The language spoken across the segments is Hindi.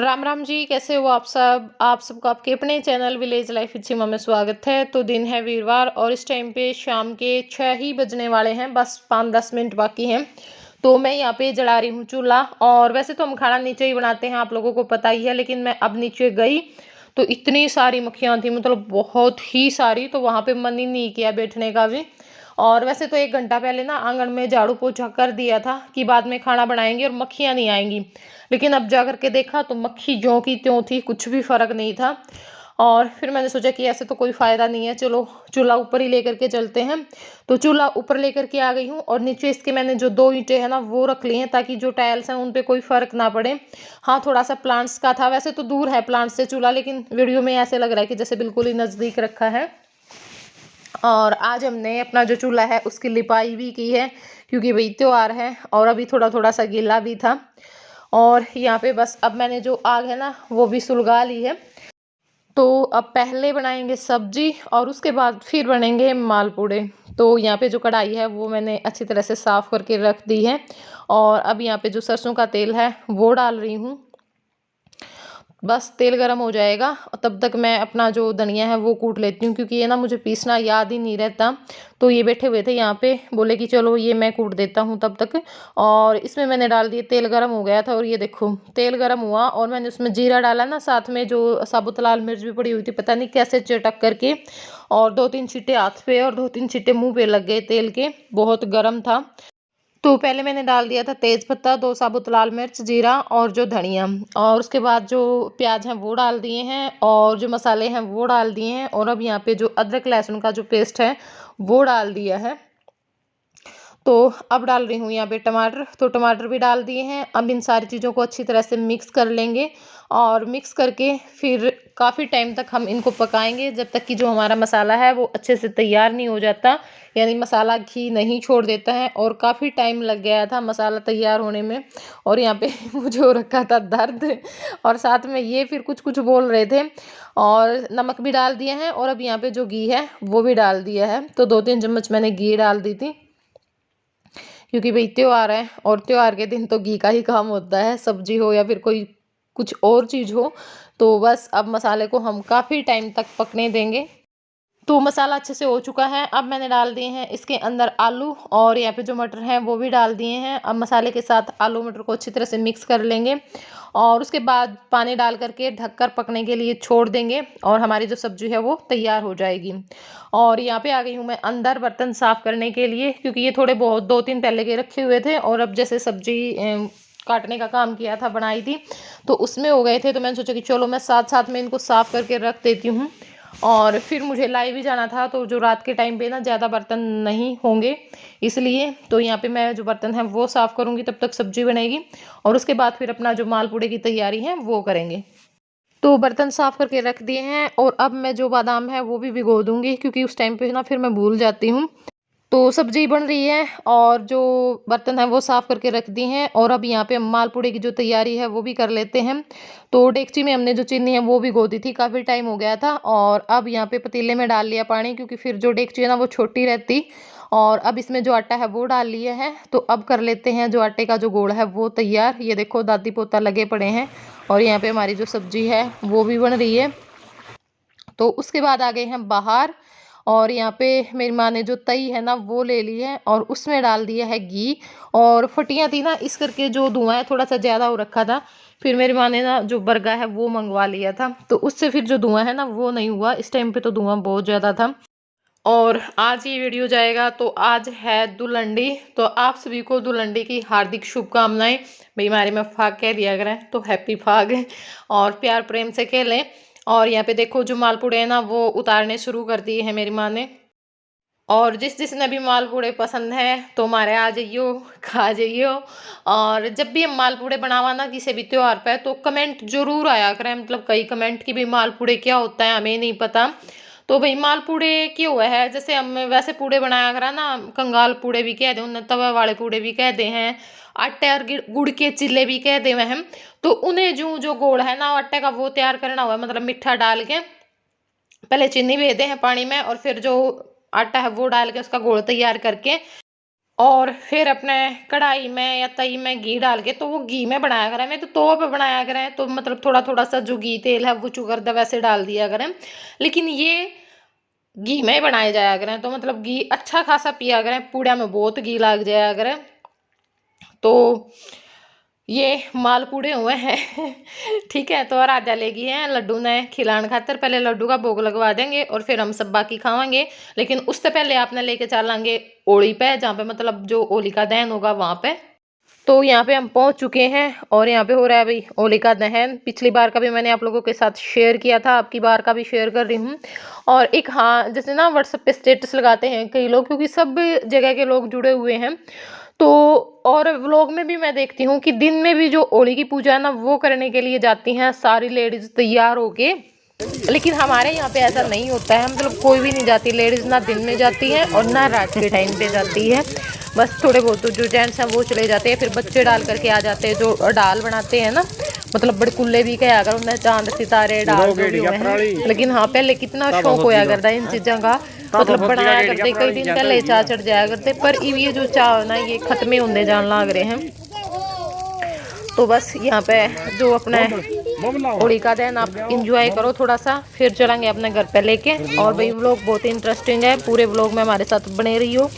राम राम जी, कैसे हो आप सब। आप सबको आपके अपने चैनल विलेज लाइफ विद सीमा में स्वागत है। तो दिन है वीरवार और इस टाइम पे शाम के 6 ही बजने वाले हैं, बस 5-10 मिनट बाकी हैं। तो मैं यहाँ पे जला रही हूँ चूल्हा। और वैसे तो हम खाना नीचे ही बनाते हैं, आप लोगों को पता ही है, लेकिन मैं अब नीचे गई तो इतनी सारी मक्खियाँ थी, मतलब बहुत ही सारी। तो वहाँ पे मन ही नहीं किया बैठने का भी। और वैसे तो 1 घंटा पहले ना आंगन में झाड़ू पोछा कर दिया था कि बाद में खाना बनाएंगे और मक्खियाँ नहीं आएंगी। लेकिन अब जा करके देखा तो मक्खी ज्यों की त्यों थी, कुछ भी फर्क नहीं था। और फिर मैंने सोचा कि ऐसे तो कोई फायदा नहीं है, चलो चूल्हा ऊपर ही लेकर के चलते हैं। तो चूल्हा ऊपर लेकर के आ गई हूँ और नीचे इसके मैंने जो 2 ईंटें हैं ना वो रख ली हैं, ताकि जो टाइल्स हैं उन पे कोई फर्क ना पड़े। हाँ, थोड़ा सा प्लांट्स का था, वैसे तो दूर है प्लांट्स से चूल्हा, लेकिन वीडियो में ऐसे लग रहा है कि जैसे बिल्कुल ही नजदीक रखा है। और आज हमने अपना जो चूल्हा है उसकी लिपाई भी की है, क्योंकि भाई त्योहार है और अभी थोड़ा थोड़ा सा गीला भी था। और यहाँ पे बस अब मैंने जो आग है ना वो भी सुलगा ली है। तो अब पहले बनाएंगे सब्जी और उसके बाद फिर बनेंगे मालपूड़े। तो यहाँ पे जो कढ़ाई है वो मैंने अच्छी तरह से साफ करके रख दी है। और अब यहाँ पे जो सरसों का तेल है वो डाल रही हूँ। बस तेल गरम हो जाएगा और तब तक मैं अपना जो धनिया है वो कूट लेती हूँ, क्योंकि ये ना मुझे पीसना याद ही नहीं रहता। तो ये बैठे हुए थे यहाँ पे, बोले कि चलो ये मैं कूट देता हूँ तब तक। और इसमें मैंने डाल दिए, तेल गरम हो गया था और ये देखो तेल गरम हुआ और मैंने उसमें जीरा डाला ना, साथ में जो साबुत लाल मिर्च भी पड़ी हुई थी, पता नहीं कैसे चटक करके। और 2-3 छींटे हाथ पे और 2-3 छींटे मुंह पे लग गए तेल के, बहुत गर्म था। तो पहले मैंने डाल दिया था तेज पत्ता, 2 साबुत लाल मिर्च, जीरा और जो धनिया। और उसके बाद जो प्याज हैं वो डाल दिए हैं और जो मसाले हैं वो डाल दिए हैं। और अब यहाँ पे जो अदरक लहसुन का जो पेस्ट है वो डाल दिया है। तो अब डाल रही हूँ यहाँ पे टमाटर, तो टमाटर भी डाल दिए हैं। अब इन सारी चीज़ों को अच्छी तरह से मिक्स कर लेंगे और मिक्स करके फिर काफ़ी टाइम तक हम इनको पकाएंगे, जब तक कि जो हमारा मसाला है वो अच्छे से तैयार नहीं हो जाता, यानी मसाला घी नहीं छोड़ देता है। और काफ़ी टाइम लग गया था मसाला तैयार होने में। और यहाँ पे मुझे हो रखा था दर्द, और साथ में ये फिर कुछ कुछ बोल रहे थे। और नमक भी डाल दिया है और अब यहाँ पे जो घी है वो भी डाल दिया है। तो 2-3 चम्मच मैंने घी डाल दी थी, क्योंकि भाई त्योहार है और त्योहार के दिन तो घी का ही काम होता है, सब्जी हो या फिर कोई कुछ और चीज़ हो। तो बस अब मसाले को हम काफ़ी टाइम तक पकने देंगे। तो मसाला अच्छे से हो चुका है। अब मैंने डाल दिए हैं इसके अंदर आलू, और यहाँ पे जो मटर हैं वो भी डाल दिए हैं। अब मसाले के साथ आलू मटर को अच्छी तरह से मिक्स कर लेंगे और उसके बाद पानी डाल करके ढककर पकने के लिए छोड़ देंगे और हमारी जो सब्जी है वो तैयार हो जाएगी। और यहाँ पे आ गई हूँ मैं अंदर बर्तन साफ़ करने के लिए, क्योंकि ये थोड़े बहुत 2-3 पहले के रखे हुए थे और अब जैसे सब्जी काटने का काम किया था, बनाई थी, तो उसमें हो गए थे। तो मैंने सोचा कि चलो मैं साथ साथ में इनको साफ़ करके रख देती हूँ। और फिर मुझे लाइव भी जाना था, तो जो रात के टाइम पे ना ज़्यादा बर्तन नहीं होंगे, इसलिए तो यहाँ पे मैं जो बर्तन है वो साफ़ करूँगी, तब तक सब्जी बनेगी और उसके बाद फिर अपना जो मालपूड़े की तैयारी है वो करेंगे। तो बर्तन साफ़ करके रख दिए हैं और अब मैं जो बादाम है वो भी भिगो दूँगी, क्योंकि उस टाइम पे ना फिर मैं भूल जाती हूँ। तो सब्जी बन रही है और जो बर्तन है वो साफ़ करके रख दी हैं और अब यहाँ पे हम मालपूड़े की जो तैयारी है वो भी कर लेते हैं। तो डेगची में हमने जो चीनी है वो भिगो दी थी, काफ़ी टाइम हो गया था। और अब यहाँ पे पतीले में डाल लिया पानी, क्योंकि फिर जो डेगची है ना वो छोटी रहती। और अब इसमें जो आटा है वो डाल लिया है। तो अब कर लेते हैं जो आटे का जो गोल है वो तैयार। ये देखो दादी पोता लगे पड़े हैं और यहाँ पे हमारी जो सब्जी है वो भी बन रही है। तो उसके बाद आ गए हैं बाहर और यहाँ पे मेरी माँ ने जो तई है ना वो ले ली है और उसमें डाल दिया है घी। और फटियाँ थी ना, इस करके जो धुआं है थोड़ा सा ज़्यादा हो रखा था। फिर मेरी माँ ने ना जो बरगा है वो मंगवा लिया था, तो उससे फिर जो धुआं है ना वो नहीं हुआ। इस टाइम पे तो धुआं बहुत ज़्यादा था। और आज ये वीडियो जाएगा तो आज है दुलंडी, तो आप सभी को दुलंडी की हार्दिक शुभकामनाएं। भाई हमारे में फाग कह दिया करें तो हैप्पी फाग, और प्यार प्रेम से खेलें। और यहाँ पे देखो जो मालपूड़े हैं ना वो उतारने शुरू कर दिए हैं मेरी माँ ने। और जिस जिसने भी मालपूड़े पसंद है तो हमारे आ जाइयो, खा जाइयो। और जब भी हम मालपूड़े बनावा ना किसी भी त्योहार पे, तो कमेंट जरूर आया करें, मतलब कई कमेंट की भी मालपूड़े क्या होता है हमें नहीं पता। तो भाई मालपूड़े क्यों हुआ है, जैसे हम वैसे पूड़े बनाया करा ना, कंगाल पूड़े भी कह दे, उन्हें तवा वाले पूड़े भी कहते हैं, आटे और गुड़ के चिल्ले भी कह दे हम। तो उन्हें जो गोड़ है ना आटे का वो तैयार करना हुआ, मतलब मीठा डाल के पहले चीनी भेदे हैं पानी में और फिर जो आटा है वो डाल के उसका घोल तैयार करके और फिर अपने कढ़ाई में या तई में घी डाल के, तो वो घी में बनाया करें, मैं तो तवे पे बनाया करें, तो मतलब थोड़ा थोड़ा सा जो घी तेल है वो चुकर दे वैसे डाल दिया करें। लेकिन ये घी में ही बनाए जाया करें, तो मतलब घी अच्छा खासा पिया करें, पूड़ा में बहुत घी लग जाया करें। तो ये मालपूड़े हुए हैं ठीक है। तो आराध्या लेगी है लड्डू ने खिलाने खातर, पहले लड्डू का भोग लगवा देंगे और फिर हम सब बाकी खावांगे। लेकिन उससे पहले आपने लेके चलेंगे ओली पे, जहाँ पे मतलब जो होलिका दहन होगा वहां पे। तो यहाँ पे हम पहुंच चुके हैं और यहाँ पे हो रहा है भाई होलिका दहन। पिछली बार का भी मैंने आप लोगों के साथ शेयर किया था, अब की बार का भी शेयर कर रही हूँ। और एक हाँ, जैसे ना व्हाट्सएप पे स्टेटस लगाते हैं कई लोग, क्योंकि सब जगह के लोग जुड़े हुए हैं। तो और व्लॉग में भी मैं देखती हूँ कि दिन में भी जो होली की पूजा है ना वो करने के लिए जाती हैं सारी लेडीज तैयार होके। लेकिन हमारे यहाँ पे ऐसा नहीं होता है, मतलब कोई भी नहीं जाती लेडीज, ना दिन में जाती है और ना रात के टाइम पे जाती है। बस थोड़े बहुत जो जेंट्स हैं वो चले जाते हैं, फिर बच्चे डाल करके आ जाते हैं, जो डाल बनाते हैं ना, मतलब बड़कुल्ले भी कहा अगर उन्हें चांद सितारे डाल जो भी हुए हैं। लेकिन हाँ, पहले कितना शौक होया करता है इन चीज़ों का, मतलब बनाया करते, कई दिन पहले चाह चढ़ जाया करते, पर ये जो चाह ना ये खत्म ही होने जान लग रहे हैं। तो बस यहाँ पे जो अपने होली का दिन आप इंजॉय करो थोड़ा सा, फिर चलेंगे अपने घर पे लेके। और भाई व्लॉग बहुत ही इंटरेस्टिंग है, पूरे व्लॉग में हमारे साथ बने रही हो।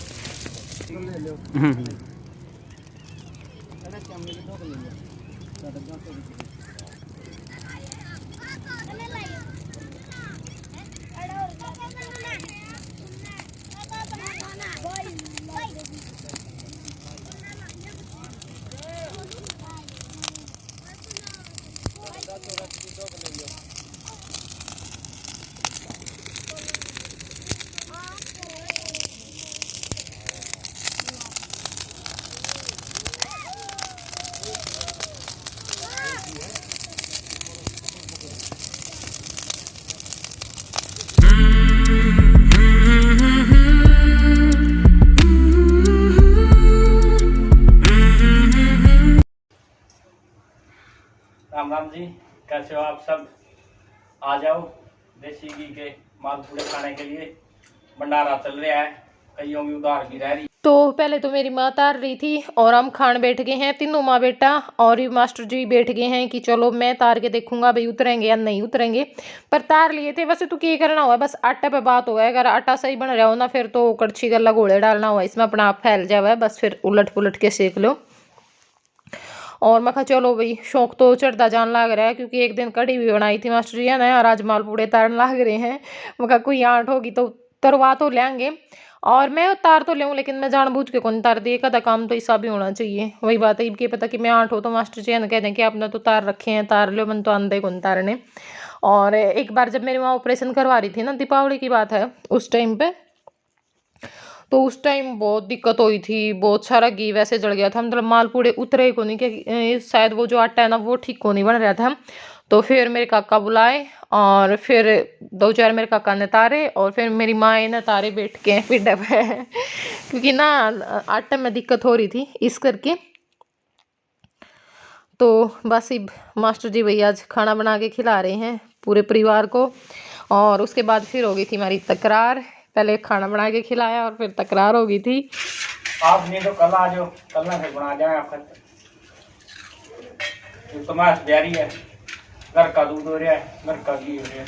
राम राम जी, कैसे हो आप सब। आ जाओ देसी घी के मालपूड़े खाने के लिए, भंडारा चल रहा है, कईयों की उधार भी रह रही। तो पहले तो मेरी माँ तार रही थी और हम खान बैठ गए हैं तीनों माँ बेटा, और ये मास्टर जी बैठ गए हैं कि चलो मैं तार के देखूंगा भाई उतरेंगे या नहीं उतरेंगे। पर तार लिए थे। वैसे तो क्या करना हुआ, बस आटे पे बात हुआ है, अगर आटा सही बन रहा हो ना फिर तो कड़छी गला घोड़े डालना हुआ, इसमें अपना आप फैल जावा है, बस फिर उलट पुलट के सेक लो। और मैं कहा चलो भाई शौक तो चढ़ता जान लग रहा है, क्योंकि एक दिन कढ़ी भी बनाई थी मास्टर जी ने, और आज मालपूड़े तारन लग रहे हैं। मैं कहा कोई आंट होगी तो तरवा तो लेंगे, और मैं उतार तो लूँ, लेकिन मैं जानबूझ के कौन तार दिए, कदा काम तो ऐसा भी होना चाहिए। वही बात है, इनके पता कि मैं आंट हो तो मास्टर जी ने कह दें कि आपने तो तार रखे हैं तार लो, मन तो आंदे कौन तारने। और एक बार जब मेरी माँ ऑपरेशन करवा रही थी ना, दीपावली की बात है उस टाइम पे, तो उस टाइम बहुत दिक्कत हुई थी, बहुत सारा घी वैसे जल गया था, मतलब मालपूड़े उतरे को नहीं, कि शायद वो जो आटा है ना वो ठीक को नहीं बन रहा था। तो फिर मेरे काका बुलाए और फिर 2-4 मेरे काका ने तारे, और फिर मेरी माँ ने तारे बैठ के फिर डबे क्योंकि ना आटे में दिक्कत हो रही थी इस करके। तो बस मास्टर जी भैया आज खाना बना के खिला रहे हैं पूरे परिवार को। और उसके बाद फिर हो गई थी हमारी तकरार, पहले खाना बना के खिलाया और फिर तकरार हो गई थी। आप नहीं तो कल आ जाओ, कल ना फिर बना जाए आपका, तो मास ब्यारी है, घर का दूध हो रहा है, घर का घी हो रहा है।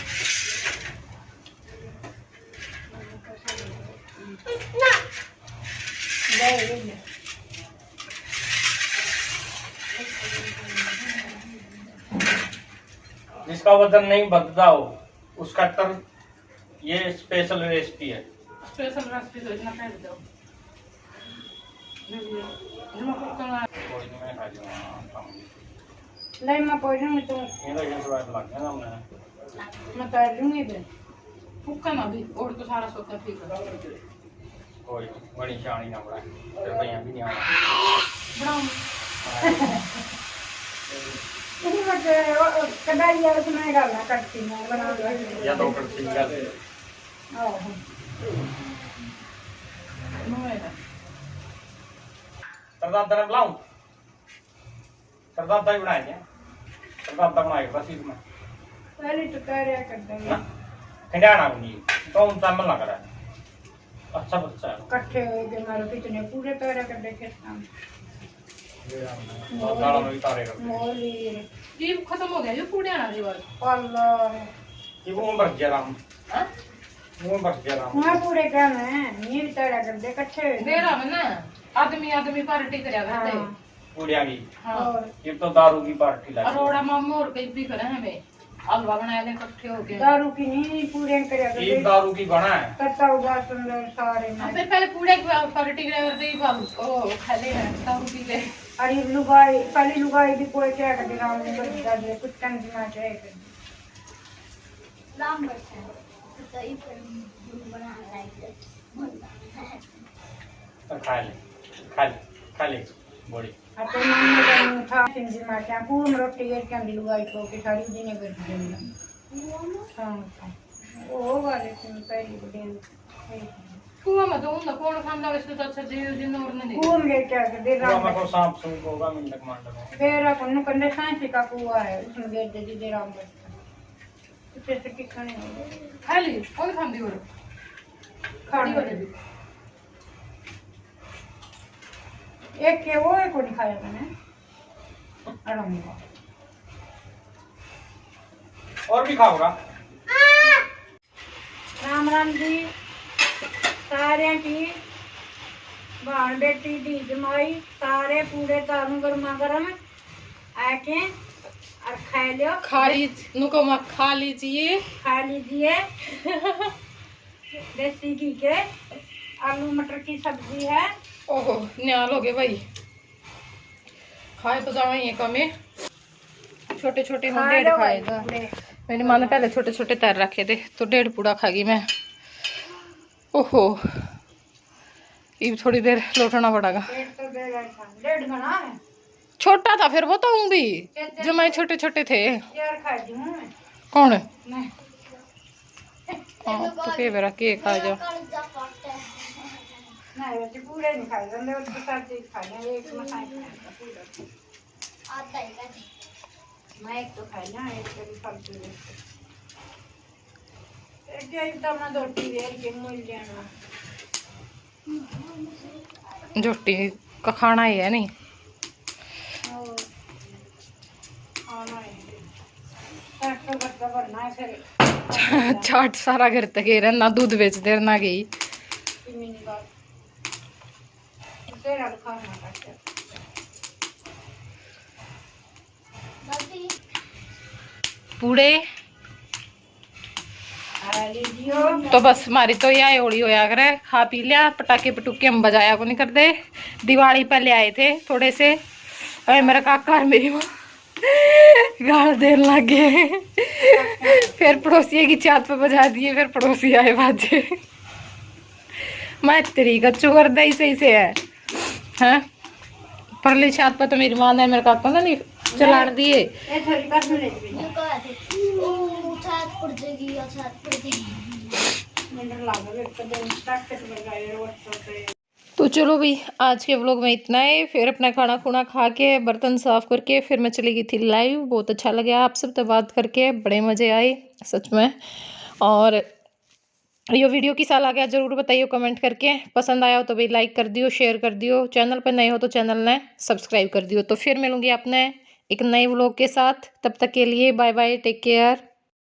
जिसका वजन नहीं बढ़ता हो उसका तर, ये स्पेशल रेसिपी है। स्पेशल रेसिपी तो इतना फेंक दो, नहीं मैं पढ़ लूँगी तो ये तो स्वाद लग गया ना हमने, मैं कर लूँगी फिर फुक्का ना भी और तो सारा सोता ठीक है, कोई बड़ी शानी ना बड़ा फिर भैया भी नहीं आना कढ़ाई यार उसमें डालना कटती में बना या तो कर ठीक है। सरदार तरफ लाऊं, सरदार तक बनाए क्या, सरदार तक बनाए बस इसमें पहले तो कर रहा कर देंगे खंडाना नहीं तो उन तमल ना करा अच्छा बच्चा है। इकट्ठे हो गए मारो कितने पूरे पैर कर देखे और दालों में भी तारे करते हैं। मोली ये खत्म हो गया जो पूरे आना दीवार अल्लाह ये वो बच गया राम, हां वो बच गया राम। मैं पूरे काम है ये भी तारा कर दे इकट्ठे देरा में ना आदमी पार्टी करया करते हाँ पूड़िया की। हां और ये तो दारू की पार्टी लगी। अरोड़ा मामू और कहीं भी करे हमें हलवा बनाया थे इकट्ठे हो गए दारू की नहीं पूरे करे कर ये दे दारू की बना है। करता हुआ सुंदर सारे में फिर पहले पूरे की पार्टी करते ही ओ खाले हैं दारू पी ले अरे लुगाई पहली लुगाई भी कोई क्या कर दे राम ने बता दे कुछ कम दिमाग है राम बच्चा तो सही पर बना लाइक तो खा ले बड़ी। अतो मन था सिंधी मां क्या पूम रोटी के क्या लुगाई को के सारी दिन कर देना हां ओ वाले तुम पहली दिन कुआ में तो उन कौन खांदा वैसे तो अच्छा जीव जिन और नहीं पूम ले क्या कर दे वो राम हमें को सांप सुन को होगा मिंटक मांड में। फिर अपन कंदे सांसी का कुआ है उसमें दे दे राम बच्चा उसे से की खाने खाली कौन खांदी और खाड़ी वाले भी एक के वो एक को नहीं खाया मैंने आराम हुआ और भी खाओगा। राम राम जी सारे की बाण बेटी दी जमाई सारे पूरे तारू गर्मा गर्म आके और खा लियो खाली नुको मत खा लीजिए खा लीजिए देसी घी के आलू मटर की सब्जी है ओहो न्याल हो गए भाई खाए तो जावा ही कमे छोटे छोटे हम खा डेढ़ लो खाए भाई, था पूरे। मेरी माँ ने पहले छोटे छोटे तैर रखे थे तो 1.5 पूड़ा खा गई मैं। ओहो ये थोड़ी देर लौटना पड़ेगा। पेट तो डेढ़ घना है छोटा था फिर बताऊं भी जो मैं छोटे छोटे थे। यार खा दी हूँ मैं कौन नहीं तो के बेरा के खा जाओ कर्जा पाते हैं नहीं वैसे पूरे नहीं खाए गंदे उसके साथ चीज खा लिया एक मसाई खाया पूरा आता ही का मैं एक तो खाई ना एक कभी सब्जी एक एकदम ना रोटी दे के मूल जाना झोटी का खाना ही है नहीं और खाना है तो बच्चा भरना है फिर चाट सारा घर तक ही ना दूध बेच देर ना गई मिनी बात तेरा खाना काटे दादी पूड़े आ लीजियो तो बस हमारी तो यह होली होया करे खा पी लिया पटाखे पटूके हम बजाया को नहीं करते। दिवाली पहले आए थे थोड़े से अरे मेरा काका और मेरी माँ गाल देने लग गए फिर पड़ोसी की चात पे बजा दिए फिर पड़ोसी आए बाजे मैं तेरी कच्चू कर दे सही से है हैं परली छात पर तो मेरी माँ ने मेरे काका ना नहीं चलान दिए ये थोड़ी बात ले ली जो कहा थे ओ छात पड़ जाएगी या छात पड़ जाएगी मंडर लागे एक तो दिन तक तक लगाए रोट पे तो चलो भाई आज के व्लॉग में इतना है। फिर अपना खाना खुना खा के बर्तन साफ करके फिर मैं चली गई थी लाइव। बहुत अच्छा लगा आप सब तो बात करके बड़े मज़े आए सच में। और ये वीडियो किसा लगा ज़रूर बताइए कमेंट करके। पसंद आया हो तो भाई लाइक कर दियो शेयर कर दियो। चैनल पर नए हो तो चैनल ने सब्सक्राइब कर दियो। तो फिर मिलूंगी अपने एक नए व्लॉग के साथ। तब तक के लिए बाय बाय टेक केयर।